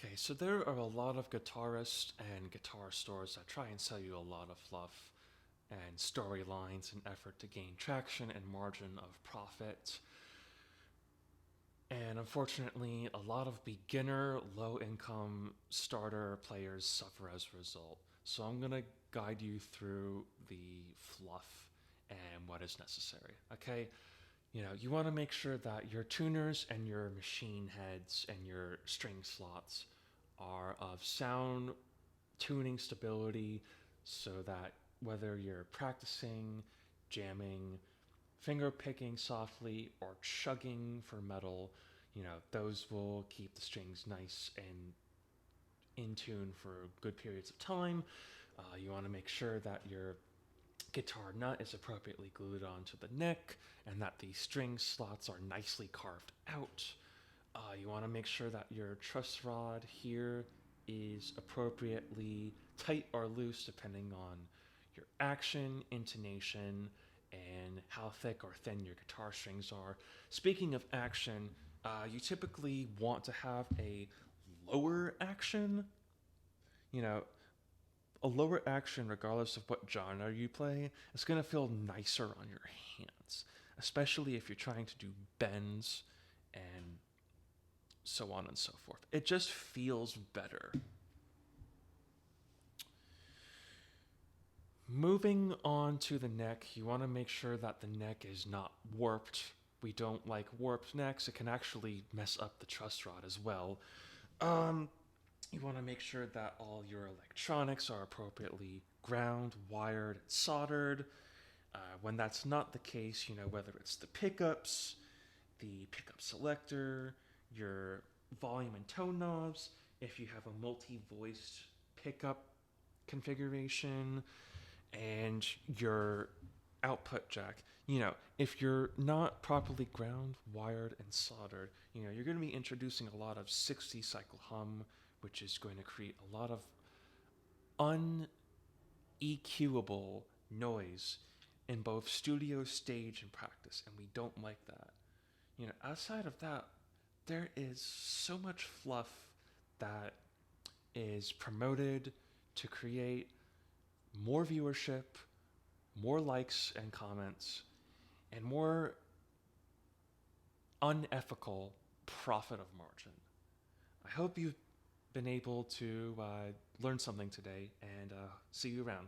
Okay, so there are a lot of guitarists and guitar stores that try and sell you a lot of fluff and storylines in effort to gain traction and margin of profit. And unfortunately, a lot of beginner, low income starter players suffer as a result. So I'm going to guide you through the fluff and what is necessary. Okay? You want to make sure that your tuners and your machine heads and your string slots are of sound tuning stability so that whether you're practicing, jamming, finger picking softly, or chugging for metal, those will keep the strings nice and in tune for good periods of time. You want to make sure that your guitar nut is appropriately glued onto the neck and that the string slots are nicely carved out. You want to make sure that your truss rod here is appropriately tight or loose depending on your action, intonation, and how thick or thin your guitar strings are. Speaking of action, you typically want to have a lower action. You know, a lower action, regardless of what genre you play, is going to feel nicer on your hands, especially if you're trying to do bends and so on and so forth. It just feels better. Moving on to the neck, you want to make sure that the neck is not warped. We don't like warped necks, it can actually mess up the truss rod as well. Um, you want to make sure that all your electronics are appropriately ground, wired, and soldered. When that's not the case, whether it's the pickups, the pickup selector, your volume and tone knobs, if you have a multi voiced pickup configuration, and your output jack. If you're not properly ground, wired, and soldered, you're going to be introducing a lot of 60 cycle hum, which is going to create a lot of unequable noise in both studio, stage, and practice, and we don't like that. Outside of that, there is so much fluff that is promoted to create more viewership, more likes and comments, and more unethical profit of margin. I hope you've been able to learn something today and see you around.